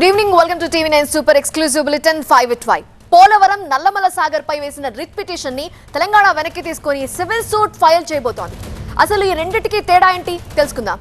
Good evening, welcome to TV nine super exclusive bulletin 5 at 5. Polavaram Nallamala Sagar పై వేసిన writ petition ని తెలంగాణ వెనక్కి తీసుకొని సివిల్ సూట్ ఫైల్ చేయబోతోంది. అసలు ఈ రెండిటికి తేడా ఏంటి తెలుసుకుందాం.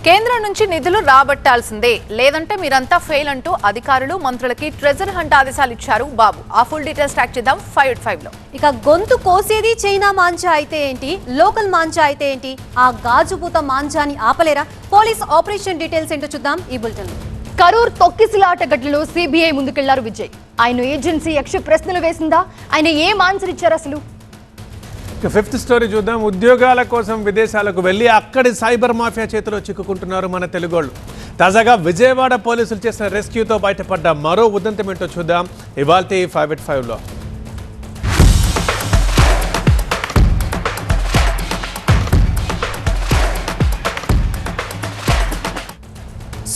కేంద్రం నుంచి నిధులు రాబట్టాల్సిందే, లేదంటే మీరంతా ఫెయిల్ అంటూ అధికారులు మంత్రులకి ట్రెజర్ హంట్ ఆదేశాలు ఇచ్చారు బాబు. ఆ ఫుల్ డీటెయిల్స్ ట్రాక్ చేద్దాం 5 at 5 లో. ఇక గొంతు కోసేది చైనా మాంజా అయితే ఏంటి, లోకల్ మాంజా అయితే ఏంటి, ఆ గాజుపూత మాంజాని ఆపలేరా? పోలీస్ ఆపరేషన్ డీటెయిల్స్ ఏంటో చూద్దాం ఈ బులెటిన్ లో. కరూర్ తొక్కిసలాట ఘటనలో సిబిఐ ముందుకెళ్లారు విజయ్. ఆయన ఏజెన్సీ యక్ష ప్రశ్నలు వేసిందా? ఆయన ఏం ఆన్సర్ ఇచ్చారు అసలు? ఫిఫ్త్ స్టోరీ చూద్దాం. ఉద్యోగాల కోసం విదేశాలకు వెళ్ళి అక్కడి సైబర్ మాఫియా చేతిలో చిక్కుకుంటున్నారు మన తెలుగోళ్ళు. తాజాగా విజయవాడ పోలీసులు చేసిన రెస్క్యూతో బయటపడ్డ మరో ఉదంతం ఏంటో చూద్దాం ఇవాల్టి 5 at 5 లో.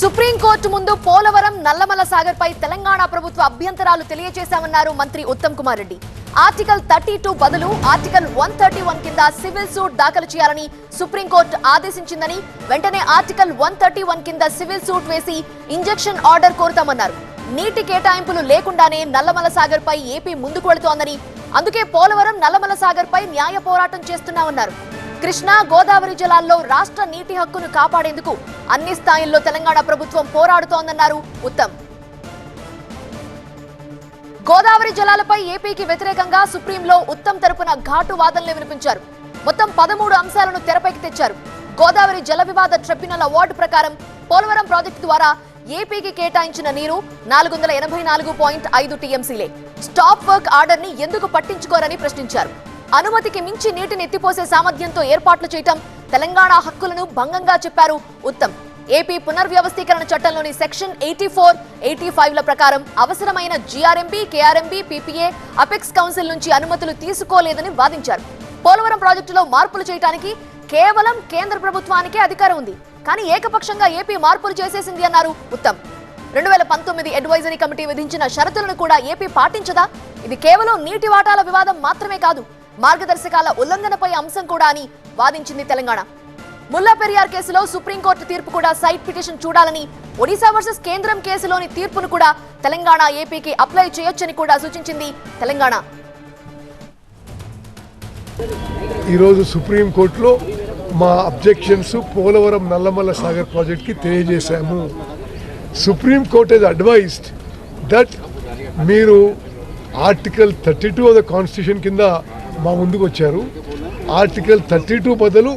సుప్రీంకోర్టు ముందు పోలవరం నల్లమల సాగర్ పై తెలంగాణ ప్రభుత్వ అభ్యంతరాలు తెలియజేశామన్నారు మంత్రి ఉత్తమ్ కుమార్ రెడ్డి. ఆర్టికల్ 32 బదులు ఆర్టికల్ 131 కింద సివిల్ సూట్ దాఖలు చేయాలని సుప్రీంకోర్టు ఆదేశించిందని, వెంటనే ఆర్టికల్ 131 కింద సివిల్ సూట్ వేసి ఇంజెక్షన్ ఆర్డర్ కోరుతామన్నారు. నీటి కేటాయింపులు లేకుండానే నల్లమల సాగర్ పై ఏపీ ముందుకు వెళుతోందని, అందుకే పోలవరం నల్లమల సాగర్ పై న్యాయ పోరాటం చేస్తున్నామన్నారు. కృష్ణా గోదావరి జలాల్లో రాష్ట్ర నీటి హక్కును కాపాడేందుకు అన్ని స్థాయిల్లో తెలంగాణ ప్రభుత్వం పోరాడుతోందన్నారు ఉత్తమ్. గోదావరి జలాలపై ఏపీకి వ్యతిరేకంగా సుప్రీంలో ఉత్తమ్ తరపున ఘాటు వాదనలు వినిపించారు. మొత్తం 13 అంశాలను తెరపైకి తెచ్చారు. గోదావరి జల వివాద ట్రిబ్యునల్ అవార్డు ప్రకారం పోలవరం ప్రాజెక్టు ద్వారా ఏపీకి కేటాయించిన నీరు 484.5 టీఎంసీలే. స్టాప్ వర్క్ ఆర్డర్ ని ఎందుకు పట్టించుకోరని ప్రశ్నించారు. అనుమతికి మించి నీటిని ఎత్తిపోసే సామర్థ్యంతో ఏర్పాట్లు చేయటం తెలంగాణ హక్కులను భంగంగా చెప్పారు ఉత్తమ్. ఏపీ పునర్వ్యవస్థీకరణ చట్టంలోని సెక్షన్ 84, 85ల ప్రకారం అవసరమైన GRMB, KRMB, PPA, apex council నుంచి అనుమతులు తీసుకోలేదని వాదించారు. పోలవరం ప్రాజెక్టులో మార్పులు చేయడానికి కేవలం కేంద్ర ప్రభుత్వానికే అధికారం ఉంది, కానీ ఏకపక్షంగా ఏపీ మార్పులు చేసేసింది అన్నారు ఉత్తమ్. 2019 అడ్వైజరీ కమిటీ విధించిన షరతులను కూడా ఏపీ పాటించదా? ఇది కేవలం నీటి వాటాల వివాదం మాత్రమే కాదు, మార్గదర్శకాల ఉల్లంఘనపై అంశం కూడా అని వాదించింది తెలంగాణ. ముల్లా పెరియార్ కేసులో సుప్రీంకోర్టు తీర్పు కూడా సైట్ పిటిషన్ చూడాలని, ఒడిశా వర్సెస్ కేంద్రం కేసులోని తీర్పును కూడా తెలంగాణ ఏపీకి అప్లై చేయొచ్చని కూడా సూచించింది తెలంగాణ. ఈరోజు సుప్రీంకోర్టులో మా అబ్జెక్షన్స్ పోలవరం నల్లమల్ల సాగర్ ప్రాజెక్ట్కి తెలియజేశాము. సుప్రీంకోర్టు హెస్ అడ్వైజ్డ్ దట్ మీరు ఆర్టికల్ 32 ఆఫ్ ద కాన్స్టిట్యూషన్ కింద మా ముందుకు వచ్చారు. ఆర్టికల్ 32 బదులు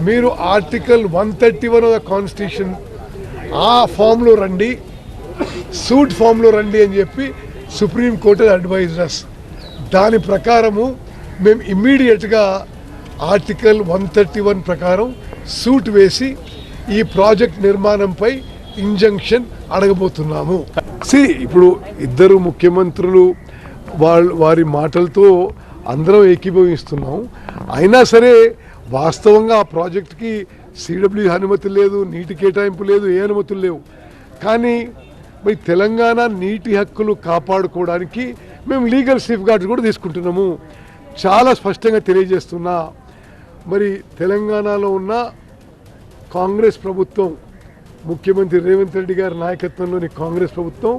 మీరు ఆర్టికల్ 131 ఆఫ్ ద కాన్స్టిట్యూషన్ ఆ ఫామ్లో రండి, సూట్ ఫామ్లో రండి అని చెప్పి సుప్రీంకోర్టు అడ్వైజర్స్. దాని ప్రకారము మేము ఇమ్మీడియట్గా ఆర్టికల్ 131 ప్రకారం సూట్ వేసి ఈ ప్రాజెక్ట్ నిర్మాణంపై ఇంజంక్షన్ అడగబోతున్నాము. ఇప్పుడు ఇద్దరు ముఖ్యమంత్రులు వారి మాటలతో అందరం ఏకీభవిస్తున్నాం. అయినా సరే వాస్తవంగా ఆ ప్రాజెక్టుకి సిడబ్ల్యూ అనుమతి లేదు, నీటి కేటాయింపు లేదు, ఏ అనుమతులు లేవు. కానీ మరి తెలంగాణ నీటి హక్కులు కాపాడుకోవడానికి మేము లీగల్ సేఫ్ గార్డ్స్ కూడా తీసుకుంటున్నాము. చాలా స్పష్టంగా తెలియజేస్తున్నా, మరి తెలంగాణలో ఉన్న కాంగ్రెస్ ప్రభుత్వం, ముఖ్యమంత్రి రేవంత్ రెడ్డి గారి నాయకత్వంలోని కాంగ్రెస్ ప్రభుత్వం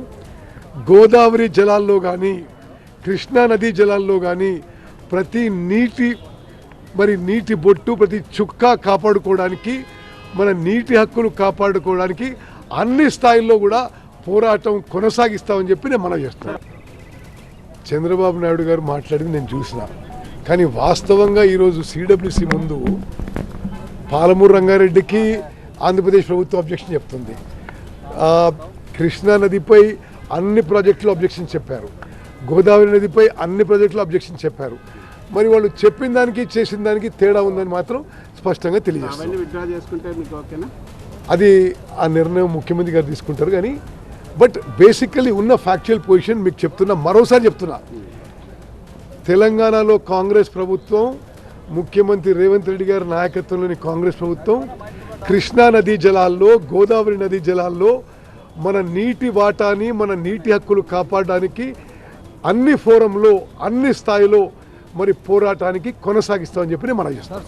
గోదావరి జలాల్లో కానీ కృష్ణా నదీ జలాల్లో కానీ ప్రతి నీటి బొట్టు, ప్రతి చుక్క కాపాడుకోవడానికి, మన నీటి హక్కులు కాపాడుకోవడానికి అన్ని స్థాయిల్లో కూడా పోరాటం కొనసాగిస్తామని చెప్పి నేను మనవి చేస్తున్నాను. చంద్రబాబు నాయుడు గారు మాట్లాడింది నేను చూసిన, కానీ వాస్తవంగా ఈరోజు సిడబ్ల్యూసి ముందు పాలమూరు రంగారెడ్డికి ఆంధ్రప్రదేశ్ ప్రభుత్వం అబ్జెక్షన్ చెప్తుంది. కృష్ణా నదిపై అన్ని ప్రాజెక్టులు అబ్జెక్షన్ చెప్పారు, గోదావరి నదిపై అన్ని ప్రాజెక్టులు అబ్జెక్షన్ చెప్పారు. మరి వాళ్ళు చెప్పిన దానికి చేసిన దానికి తేడా ఉందని మాత్రం స్పష్టంగా తెలియజేస్తారు. అది ఆ నిర్ణయం ముఖ్యమంత్రి గారు తీసుకుంటారు. కానీ బట్ బేసికలీ ఉన్న ఫ్యాక్చువల్ పొజిషన్ మీకు చెప్తున్నా, మరోసారి చెప్తున్నా, తెలంగాణలో కాంగ్రెస్ ప్రభుత్వం, ముఖ్యమంత్రి రేవంత్ రెడ్డి గారి నాయకత్వంలోని కాంగ్రెస్ ప్రభుత్వం కృష్ణా నదీ జలాల్లో, గోదావరి నదీ జలాల్లో మన నీటి వాటాని, మన నీటి హక్కులు కాపాడడానికి అన్ని ఫోరంలో, అన్ని స్థాయిలో మరి పోరాటానికి కొనసాగిస్తామని చెప్పి మనం చేస్తాం.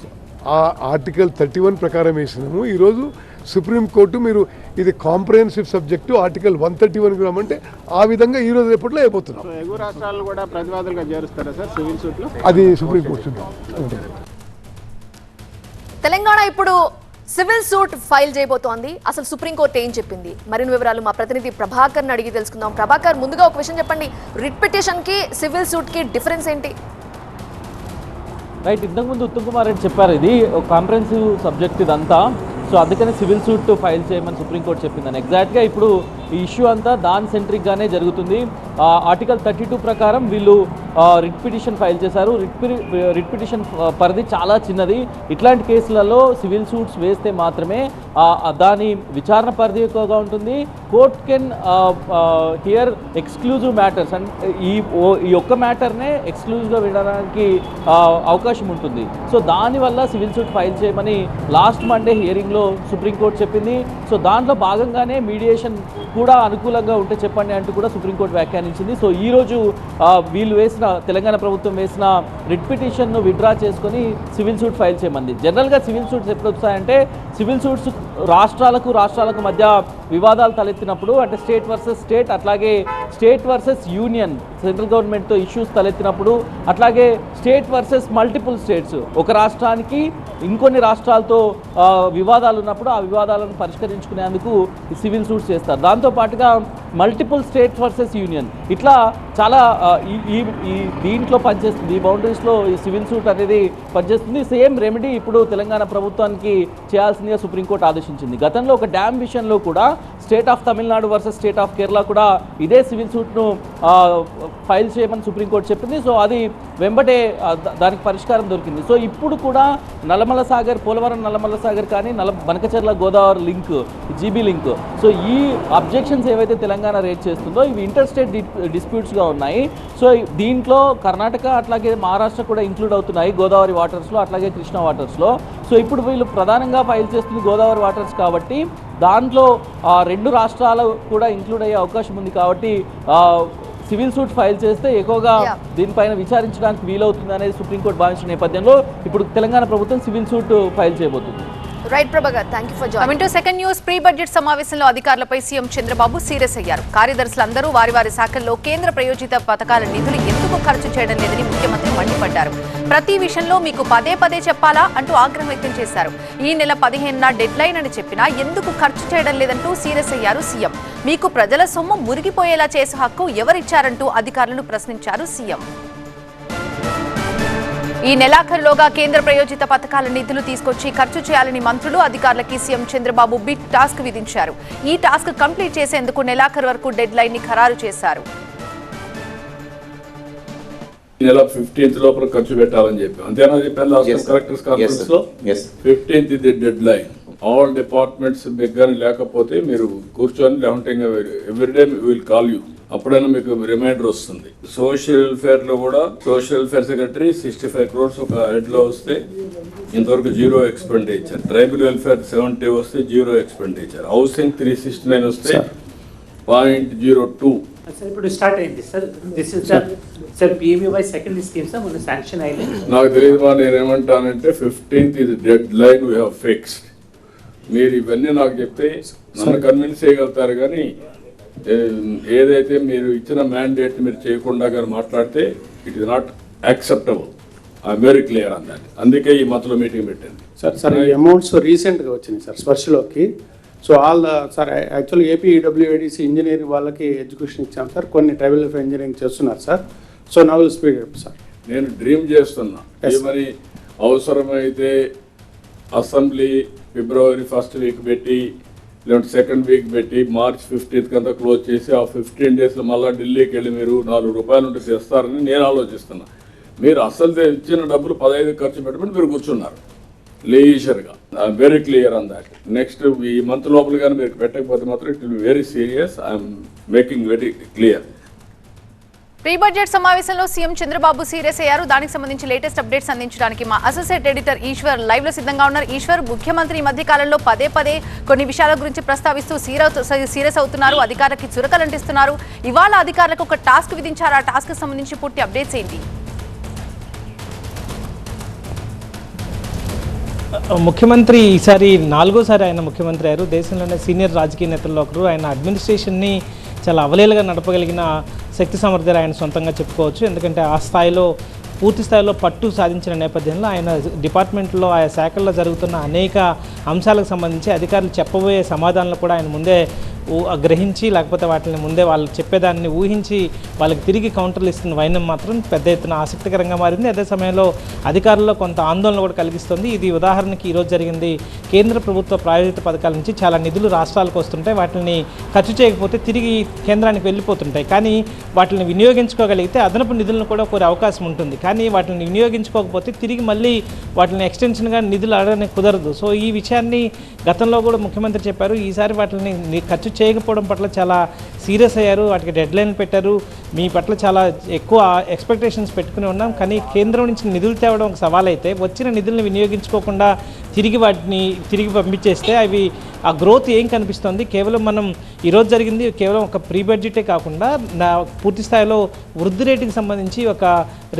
ఆ ఆర్టికల్ 31 ప్రకారం వేసినాము. ఈరోజు సుప్రీంకోర్టు మీరు ఇది కాంప్రహెన్సివ్ సబ్జెక్టు ఆర్టికల్ 131 రామంటే ఆ విధంగా ఈ రోజు రేపట్లో అయిపోతున్నాం. ఎగువ రాష్ట్రాలను కూడా ప్రతివాదులుగా చేరుస్తారా సార్ సివిల్ సూట్లో? అది సుప్రీంకోర్టు తెలంగాణ ఇప్పుడు సివిల్ సూట్ ఫైల్ చేయబోతోంది. అసలు సుప్రీంకోర్టు ఏం చెప్పింది? మరిన్ని వివరాలు మా ప్రతినిధి ప్రభాకర్ని అడిగి తెలుసుకుందాం. ప్రభాకర్, ముందుగా ఒక విషయం చెప్పండి, రిట్ పిటిషన్ కి సివిల్ సూట్ కి డిఫరెన్స్ ఏంటి? రైట్, ఇంతకుముందు ఉత్తమ్ కుమార్ రెడ్డి చెప్పారు ఇది ఒక కాంప్రహెన్సివ్ సబ్జెక్ట్ ఇదంతా, సో అందుకని సివిల్ సూట్ ఫైల్ చేయమని సుప్రీంకోర్టు చెప్పిందని. ఎగ్జాక్ట్గా ఇప్పుడు ఈ ఇష్యూ అంతా దాని సెంట్రిక్గానే జరుగుతుంది. ఆర్టికల్ 32 ప్రకారం వీళ్ళు రిట్ పిటిషన్ ఫైల్ చేశారు. రిట్ పిటిషన్ పరిధి చాలా చిన్నది. ఇట్లాంటి కేసులలో సివిల్ సూట్స్ వేస్తే మాత్రమే దాని విచారణ పరిధి ఎక్కువగా ఉంటుంది. Court can hear exclusive matters and ఈ ఒక్క మ్యాటర్నే ఎక్స్క్లూజివ్గా వినడానికి అవకాశం ఉంటుంది. సో దానివల్ల సివిల్ సూట్ ఫైల్ చేయమని లాస్ట్ మండే హియరింగ్లో సుప్రీంకోర్టు చెప్పింది. సో దాంట్లో భాగంగానే మీడియేషన్ కూడా అనుకూలంగా ఉంటే చెప్పండి అంటూ కూడా సుప్రీంకోర్టు వ్యాఖ్యానించింది. సో ఈరోజు వీళ్ళు వేసిన తెలంగాణ ప్రభుత్వం వేసిన రిట్ పిటిషన్ను విత్డ్రా చేసుకొని సివిల్ సూట్ ఫైల్ చేయమంది. జనరల్గా సివిల్ సూట్స్ ఎప్పుడు వస్తాయంటే సివిల్ సూట్స్ రాష్ట్రాలకు మధ్య వివాదాలు తలెత్తినప్పుడు, అంటే స్టేట్ వర్సెస్ స్టేట్, అట్లాగే స్టేట్ వర్సెస్ యూనియన్ సెంట్రల్ గవర్నమెంట్తో ఇష్యూస్ తలెత్తినప్పుడు, అట్లాగే స్టేట్ వర్సెస్ మల్టిపుల్ స్టేట్స్, ఒక రాష్ట్రానికి ఇంకొన్ని రాష్ట్రాలతో వివాదాలు ఉన్నప్పుడు ఆ వివాదాలను పరిష్కరించుకునేందుకు సివిల్ సూట్స్ చేస్తారు. దాంతోపాటుగా మల్టిపుల్ స్టేట్స్ వర్సెస్ యూనియన్, ఇట్లా చాలా ఈ దీంట్లో పనిచేస్తుంది. ఈ బౌండరీస్లో ఈ సివిల్ సూట్ అనేది పనిచేస్తుంది. సేమ్ రెమెడీ ఇప్పుడు తెలంగాణ ప్రభుత్వానికి చేయాల్సిందిగా సుప్రీంకోర్టు ఆదేశించింది. గతంలో ఒక డ్యామ్ విషయంలో కూడా state of Tamil Nadu versus state of Kerala కూడా ఇదే సివిల్ సూట్ను ఫైల్ చేయమని సుప్రీంకోర్టు చెప్పింది. సో అది వెంబటే దానికి పరిష్కారం దొరికింది. సో ఇప్పుడు కూడా నల్లమల సాగర్, పోలవరం నల్లమల సాగర్ కానీ Banakacherla Godavari link, GB link, so ఈ అబ్జెక్షన్స్ ఏవైతే తెలంగాణ రేట్ చేస్తుందో ఇవి ఇంటర్ స్టేట్ డిస్ప్యూట్స్గా ఉన్నాయి. సో దీంట్లో కర్ణాటక అట్లాగే మహారాష్ట్ర కూడా ఇంక్లూడ్ అవుతున్నాయి గోదావరి వాటర్స్లో, అట్లాగే కృష్ణా వాటర్స్లో. సో ఇప్పుడు వీళ్ళు ప్రధానంగా ఫైల్ చేస్తుంది గోదావరి వాటర్స్ కాబట్టి దాంట్లో రెండు రాష్ట్రాలు కూడా ఇంక్లూడ్ అయ్యే అవకాశం ఉంది. కాబట్టి సివిల్ సూట్ ఫైల్ చేస్తే ఎక్కువగా దీనిపైన విచారించడానికి వీలవుతుంది అనేది సుప్రీంకోర్టు భావించిన నేపథ్యంలో ఇప్పుడు తెలంగాణ ప్రభుత్వం సివిల్ సూట్ ఫైల్ చేయబోతుంది. Right Prabhakar, thank you for joining. Coming to second news, pre budget సమావేశంలో అధికారులపై సీఎం చంద్రబాబు సీరియస్ అయ్యారు. కార్యదర్శులందరూ వారి శాఖల్లో కేంద్ర ప్రయోజిత పథకాల నిధులు ఎందుకు ఖర్చు చేయడం లేదని ముఖ్యమంత్రి మండిపడ్డారు. ప్రతి విషయంలో మీకు పదే చెప్పాలా అంటూ ఆగ్రహం వ్యక్తం చేశారు. ఈ నెల 15న డెడ్ లైన్ అని చెప్పినా ఎందుకు ఖర్చు చేయడం లేదంటూ సీరియస్ అయ్యారు సీఎం. మీకు ప్రజల సొమ్ము మురిగిపోయేలా చేసే హక్కు ఎవరిచ్చారంటూ అధికారులను ప్రశ్నించారు సీఎం. ఈ నెలాఖరులోగా కేంద్ర ప్రయోజిత పథకాల నిధులు తీసుకొచ్చి ఖర్చు చేయాలని మంత్రులు, అధికారులకి సీఎం చంద్రబాబు బిగ్ టాస్క్ విధించారు. ఈ టాస్క్ కంప్లీట్ చేసేందుకు నెలాఖరు వరకు డెడ్ లైన్ ని ఖరారు చేశారు. ఈ నెల 15th లోపల ఖర్చు పెట్టాలని చెప్పి అంతేనా చెప్పాను లాస్ట్ కలెక్టర్స్ కాన్ఫరెన్స్ లో. 15th ఇది డెడ్ లైన్. ఆల్ డిపార్ట్మెంట్స్ దగ్గర లేకపోతే మీరు కూర్చొని లేకుంటే ఎవ్రీడే విల్ కాల్ యూ, అప్పుడైనా మీకు రిమైండర్ వస్తుంది. సోషల్ వెల్ఫేర్ లో కూడా సోషల్ వెల్ఫేర్ సెక్రటరీ 65 crores ఒక హెడ్ లో వస్తే ఇంతవరకు 0 expenditure. ట్రైబల్ వెల్ఫేర్ 70 వస్తే 0 expenditure. హౌసింగ్ 369 వస్తే 0.02. సార్ ఇప్పుడు స్టార్ట్ అయింది sir. This is sir PMUY second scheme sir మన శాంక్షన్ అయింది. నాకు తెలియదు మా నేనేమంటానంటే 15th ఇది dead line we have fixed. మీరు ఇవన్నీ నాకు చెప్తే నన్ను కన్విన్స్ చేయగలుగుతారు, కానీ ఏదైతే మీరు ఇచ్చిన మ్యాండేట్ మీరు చేయకుండా కానీ మాట్లాడితే it is not acceptable. I'm very clear on that. అందుకే ఈ మధ్యలో మీటింగ్ పెట్టింది. సార్ ఈ అమౌంట్స్ రీసెంట్గా వచ్చినాయి సార్ స్పర్శలోకి. So sir actually AP EWADC engineering వాళ్ళకి ఎడ్యుకేషన్ ఇచ్చాం సార్, కొన్ని ట్రైబల్ వెల్ఫేర్ ఇంజనీరింగ్ చేస్తున్నారు sir. So now will speed up sir. నేను డ్రీమ్ చేస్తున్నా ఏమని, అవసరమైతే అసెంబ్లీ February 1st వీక్ పెట్టి లేదంటే 2nd వీక్ పెట్టి March 15th కంతా క్లోజ్ చేసి ఆ 15 days మళ్ళీ ఢిల్లీకి వెళ్ళి మీరు ₹4 ఉంటే చేస్తారని నేను ఆలోచిస్తున్నా. మీరు అసలు ఇచ్చిన డబ్బులు 15 ఖర్చు పెట్టమని మీరు కూర్చున్నారు లీజర్గా. I'm very clear on that. Next ఈ మంత్ లోపల కానీ మీరు పెట్టకపోతే మాత్రం it will be very serious. I'm making very clear. Pre budget సమావేశంలో సీఎం చంద్రబాబు సీరియస్ అయ్యారు. దానికి సంబంధించి లేటెస్ట్ అప్డేట్స్ అందించడానికి మా అసోసియేట్ ఎడిటర్ ఈశ్వర్ లైవ్ లో సిద్ధంగా ఉన్నారు. ఈశ్వర్, ముఖ్యమంత్రి ఈ మధ్య కాలంలో పదే కొన్ని విషయాల గురించి ప్రస్తావిస్తూ సీరియస్ అవుతున్నారు, అధికారులకి చురకలంటిస్తున్నారు. ఇవాళ అధికారులకు ఒక టాస్క్ విధించారు. ఆ టాస్క్ సంబంధించి పూర్తి అప్డేట్స్ ఏంటి? ముఖ్యమంత్రి ఈసారి 4వ సారి ఆయన ముఖ్యమంత్రి అయ్యారు. దేశంలోనే సీనియర్ రాజకీయ నేతల్లో ఒకరు. ఆయన అడ్మినిస్ట్రేషన్ని చాలా అవలేలుగా నడపగలిగిన శక్తి సామర్థ్యాలు ఆయన సొంతంగా చెప్పుకోవచ్చు. ఎందుకంటే ఆ స్థాయిలో పూర్తి స్థాయిలో పట్టు సాధించిన నేపథ్యంలో ఆయన డిపార్ట్మెంట్లో ఆయా శాఖల్లో జరుగుతున్న అనేక అంశాలకు సంబంధించి అధికారులు చెప్పబోయే సమాధానాలు కూడా ఆయన ముందే గ్రహించి, లేకపోతే వాటిని ముందే వాళ్ళు చెప్పేదాన్ని ఊహించి వాళ్ళకి తిరిగి కౌంటర్లు ఇస్తున్న వైనం మాత్రం పెద్ద ఎత్తున ఆసక్తికరంగా మారింది. అదే సమయంలో అధికారుల్లో కొంత ఆందోళన కూడా కలిగిస్తుంది. ఇది ఉదాహరణకి ఈరోజు జరిగింది. కేంద్ర ప్రభుత్వ ప్రాయోజిత పథకాల నుంచి చాలా నిధులు రాష్ట్రాలకు వస్తుంటాయి. వాటిని ఖర్చు చేయకపోతే తిరిగి కేంద్రానికి వెళ్ళిపోతుంటాయి. కానీ వాటిని వినియోగించుకోగలిగితే అదనపు నిధులను కూడా కోరే అవకాశం ఉంటుంది. కానీ వాటిని వినియోగించుకోకపోతే తిరిగి మళ్ళీ వాటిని ఎక్స్టెన్షన్గా నిధులు అడగడానికి కుదరదు. సో ఈ విషయాన్ని గతంలో కూడా ముఖ్యమంత్రి చెప్పారు. ఈసారి వాటిని ఖర్చు చేయకపోవడం పట్ల చాలా సీరియస్ అయ్యారు. వాటికి డెడ్ లైన్ పెట్టారు. మీ పట్ల చాలా ఎక్కువ ఎక్స్పెక్టేషన్స్ పెట్టుకుని ఉన్నాం. కానీ కేంద్రం నుంచి నిధులు తేవడం ఒక సవాల్ అయితే, వచ్చిన నిధులను వినియోగించుకోకుండా తిరిగి పంపించేస్తే అవి ఆ గ్రోత్ ఏం కనిపిస్తుంది? కేవలం మనం ఈరోజు జరిగింది కేవలం ఒక ప్రీ బడ్జెటే కాకుండా పూర్తి స్థాయిలో వృద్ధి రేటుకి సంబంధించి ఒక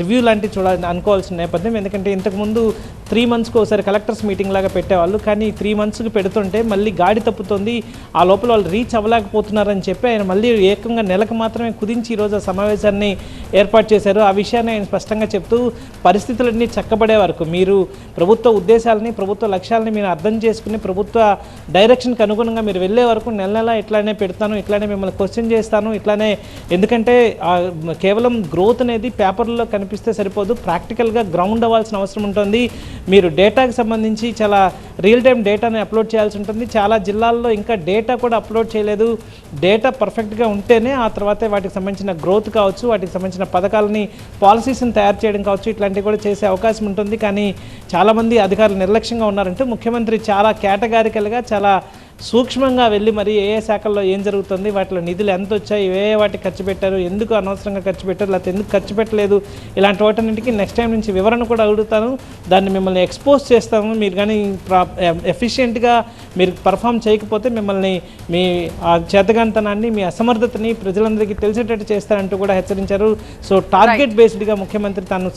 రివ్యూ లాంటివి అనుకోవాల్సిన నేపథ్యం. ఎందుకంటే ఇంతకుముందు 3 monthsకి ఒకసారి కలెక్టర్స్ మీటింగ్ లాగా పెట్టేవాళ్ళు. కానీ 3 monthsకి పెడుతుంటే మళ్ళీ గాడి తప్పుతుంది, ఆ లోపల వాళ్ళు రీచ్ అవ్వలేకపోతున్నారని చెప్పి ఆయన మళ్ళీ ఏకంగా నెలకు మాత్రమే కుదించి ఈరోజు ఆ సమావేశాన్ని ఏర్పాటు చేశారు. ఆ విషయాన్ని ఆయన స్పష్టంగా చెప్తూ పరిస్థితులన్నీ చక్కబడే వరకు మీరు ప్రభుత్వ ఉద్దేశాలని, ప్రభుత్వ లక్ష్యాలని మీరు అర్థం చేసుకుని ప్రభుత్వ డైరెక్షన్కి అనుగుణంగా మీరు వెళ్ళే వరకు నెల ఇట్లానే పెడతాను, ఇట్లానే మిమ్మల్ని క్వశ్చన్ చేస్తాను, ఇట్లానే. ఎందుకంటే కేవలం గ్రోత్ అనేది పేపర్లో కనిపిస్తే సరిపోదు, ప్రాక్టికల్గా గ్రౌండ్ అవ్వాల్సిన అవసరం ఉంటుంది. మీరు డేటాకి సంబంధించి చాలా రియల్ టైం డేటాని అప్లోడ్ చేయాల్సి ఉంటుంది. చాలా జిల్లాల్లో ఇంకా డేటా కూడా అప్లోడ్ చేయలేదు. డేటా పర్ఫెక్ట్గా ఉంటేనే ఆ తర్వాతే వాటికి సంబంధించిన గ్రోత్ కావచ్చు, వాటికి సంబంధించిన పథకాలని, పాలసీస్ని తయారు చేయడం కావచ్చు, ఇట్లాంటివి కూడా చేసే అవకాశం ఉంటుంది. కానీ చాలామంది అధికారులు నిర్లక్ష్యంగా ఉన్నారంటూ ముఖ్యమంత్రి చాలా కేటగారికల్గా, చాలా సూక్ష్మంగా వెళ్ళి మరి ఏ శాఖల్లో ఏం జరుగుతుంది, వాటిలో నిధులు ఎంత వచ్చాయి, వాటికి ఖర్చు పెట్టారు, ఎందుకు అనవసరంగా ఖర్చు పెట్టారు, లేకపోతే ఎందుకు ఖర్చు పెట్టలేదు, ఇలాంటి వాటన్నింటికి నెక్స్ట్ టైం నుంచి వివరణ కూడా అడుగుతాను. దాన్ని మిమ్మల్ని ఎక్స్పోజ్ చేస్తాము. మీరు కానీ ఎఫిషియెంట్గా మీరు పర్ఫామ్ చేయకపోతే మిమ్మల్ని మీ చేతగాంతనాన్ని, మీ అసమర్థతని ప్రజలందరికీ తెలిసేటట్టు చేస్తారంటూ కూడా హెచ్చరించారు. సో టార్గెట్ బేస్డ్గా ముఖ్యమంత్రి తను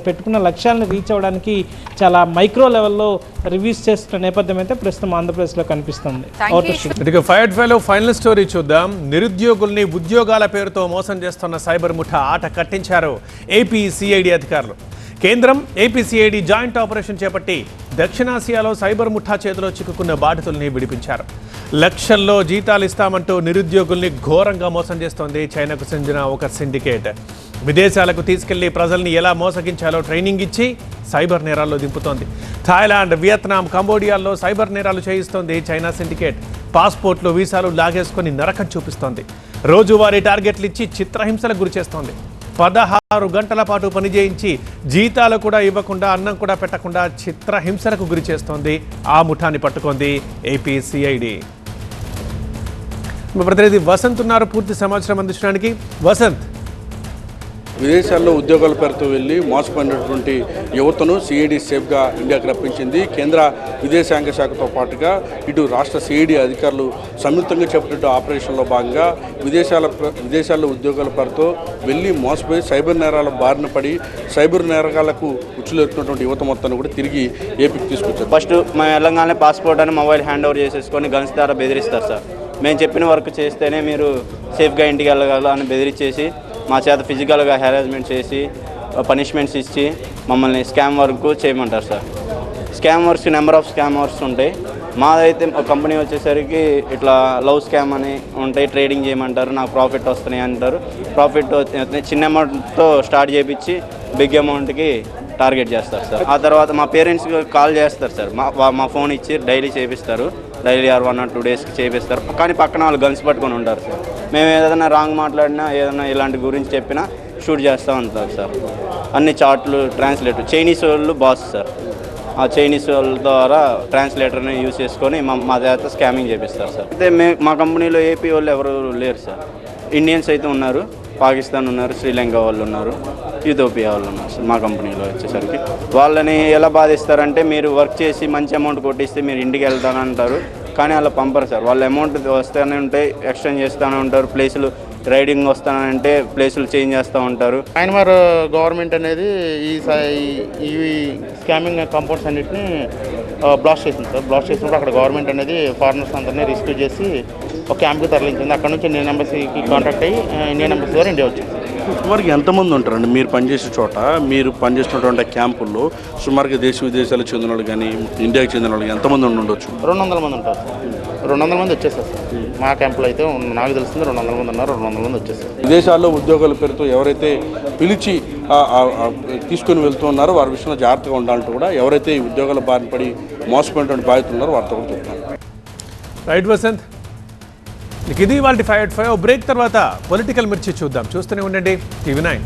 పెట్టుకున్న లక్ష్యాలను రీచ్ అవ్వడానికి చాలా మైక్రో లెవెల్లో రివ్యూస్ చేస్తున్న నేపథ్యం అయితే ప్రస్తుతం ఆంధ్రప్రదేశ్లో కనిపిస్తుంది. ఇక ఫైట్ ఫైలో ఫైనల్ స్టోరీ చూద్దాం. నిరుద్యోగుల్ని ఉద్యోగాల పేరుతో మోసం చేస్తున్న సైబర్ ముఠా ఆట కట్టించారు ఏపీ సిఐడి అధికారులు. కేంద్రం, ఏపీ సిఐడి జాయింట్ ఆపరేషన్ చేపట్టి దక్షిణాసియాలో సైబర్ ముఠా చేతిలో చిక్కుకున్న బాధితుల్ని విడిపించారు. లక్షల్లో జీతాలు ఇస్తామంటూ నిరుద్యోగుల్ని ఘోరంగా మోసం చేస్తోంది చైనాకు చెందిన ఒక సిండికేట్. విదేశాలకు తీసుకెళ్లి ప్రజల్ని ఎలా మోసగించాలో ట్రైనింగ్ ఇచ్చి సైబర్ నేరాల్లో దింపుతోంది. థాయిలాండ్, వియత్నాం, కంబోడియాల్లో సైబర్ నేరాలు చేయిస్తోంది చైనా సిండికేట్. పాస్పోర్ట్లు, వీసాలు లాగేసుకొని నరకం చూపిస్తోంది. రోజువారీ టార్గెట్లు ఇచ్చి చిత్రహింసలకు గురి చేస్తోంది. 16 గంటల పాటు పనిచేయించి జీతాలు కూడా ఇవ్వకుండా, అన్నం కూడా పెట్టకుండా చిత్రహింసలకు గురి చేస్తోంది. ఆ ముఠాన్ని పట్టుకుంది ఏపీ సిఐడి. మా ప్రతినిధి వసంత్ ఉన్నారు పూర్తి సమాచారం అందించడానికి. వసంత్, విదేశాల్లో ఉద్యోగాల పేరుతో వెళ్ళి మోసపోయినటువంటి యువతను సిఐడి సేఫ్గా ఇండియాకి రప్పించింది. కేంద్ర విదేశాంగ శాఖతో పాటుగా ఇటు రాష్ట్ర సిఐడి అధికారులు సంయుక్తంగా చేపట్టిన ఆపరేషన్లో భాగంగా విదేశాల్లో ఉద్యోగాల పేరుతో వెళ్ళి మోసపోయి సైబర్ నేరాల బారిన పడి సైబర్ నేరగాళ్లకు ఉచ్చులేరుతున్నటువంటి యువత మొత్తాన్ని కూడా తిరిగి ఏపీకి తీసుకొచ్చారు. ఫస్ట్ మేము వెళ్ళంగానే పాస్పోర్ట్ అని మొబైల్ హ్యాండ్ ఓవర్ చేసేసుకొని గన్స్ ద్వారా బెదిరిస్తారు సార్. మేము చెప్పిన వర్క్ చేస్తేనే మీరు సేఫ్గా ఇంటికి వెళ్ళగల అని బెదిరించేసి మా చేత ఫిజికల్గా హెరాస్మెంట్ చేసి పనిష్మెంట్స్ ఇచ్చి మమ్మల్ని స్కామ్ వర్క్ చేయమంటారు sir. Scam works number of scam works ఉంటాయి. మాదైతే కంపెనీ వచ్చేసరికి ఇట్లా లవ్ స్కామ్ అని ఉంటాయి, ట్రేడింగ్ చేయమంటారు, నాకు ప్రాఫిట్ వస్తున్నాయి అంటారు. ప్రాఫిట్ చిన్న అమౌంట్తో స్టార్ట్ చేయించి బిగ్ అమౌంట్కి టార్గెట్ చేస్తారు సార్. ఆ తర్వాత మా పేరెంట్స్కి కాల్ చేస్తారు సార్. మా ఫోన్ ఇచ్చి డైలీ చేపిస్తారు, డైలీ 1 or 2 daysకి చేపిస్తారు. కానీ పక్కన వాళ్ళు గన్స్ పట్టుకొని ఉంటారు సార్. మేము ఏదైనా రాంగ్ మాట్లాడినా, ఏదైనా ఇలాంటి గురించి చెప్పినా షూట్ చేస్తూ ఉంటారు సార్. అన్ని చార్ట్లు, ట్రాన్స్లేటర్, చైనీస్ వాళ్ళు బాస్ సార్. ఆ చైనీస్ వాళ్ళ ద్వారా ట్రాన్స్లేటర్ని యూజ్ చేసుకొని మా చేత స్కామింగ్ చేపిస్తారు సార్. అయితే మా కంపెనీలో ఏపీ వాళ్ళు ఎవరు లేరు సార్. ఇండియన్స్ అయితే ఉన్నారు, పాకిస్తాన్ ఉన్నారు, శ్రీలంక వాళ్ళు ఉన్నారు, యూథోపియా వాళ్ళు ఉన్నారు సార్. మా కంపెనీలో వచ్చేసరికి వాళ్ళని ఎలా బాధిస్తారంటే, మీరు వర్క్ చేసి మంచి అమౌంట్ కొట్టిస్తే మీరు ఇంటికి వెళ్తానంటారు. కానీ అలా పంపరు సార్. వాళ్ళ అమౌంట్ వస్తూనే ఉంటాయి, ఎక్స్చేంజ్ చేస్తూనే ఉంటారు. ప్లేసులు రైడింగ్ వస్తానంటే ప్లేసులు చేంజ్ చేస్తూ ఉంటారు. మయన్మార్ గవర్నమెంట్ అనేది ఈ స్కామింగ్ కంపౌండ్స్ అన్నింటినీ బ్లాస్ట్ చేసింది సార్. బ్లాస్ట్ చేసినప్పుడు అక్కడ గవర్నమెంట్ అనేది ఫారినర్స్ అందరినీ రెస్క్యూ చేసి ఒక క్యాంప్కి తరలించింది. అక్కడ నుంచి ఇండియన్ ఎంబసీకి కాంటాక్ట్ అయ్యి ఇండియన్ ఎంబసీ ద్వారా ఇండియా వచ్చింది. సుమారుగా ఎంతమంది ఉంటారండి మీరు పనిచేసే చోట, మీరు పనిచేసినటువంటి క్యాంపుల్లో సుమారుగా దేశ విదేశాలకు చెందిన వాళ్ళు కానీ ఇండియాకి చెందిన వాళ్ళు ఎంతమంది ఉండొచ్చు? 200 మంది ఉంటారు సార్. 200 మంది వచ్చేసారు సార్. మా క్యాంపులో అయితే నాకు తెలిసింది 200 మంది ఉన్నారు. 200 మంది వచ్చేసారు. విదేశాల్లో ఉద్యోగాల పేరుతో ఎవరైతే పిలిచి తీసుకొని వెళ్తూ ఉన్నారో వారి విషయంలో జాగ్రత్తగా ఉండాలంటూ కూడా ఎవరైతే ఈ ఉద్యోగాల బారిన పడి మోసపోయినటువంటి బాధితులు ఉన్నారో వారితో కూడా చెప్తున్నారు. రైట్ వసంత్, ఇది వాళ్ళ 5 బ్రేక్ తర్వాత పొలిటికల్ మిర్చి చూద్దాం. చూస్తూనే ఉండండి TV9.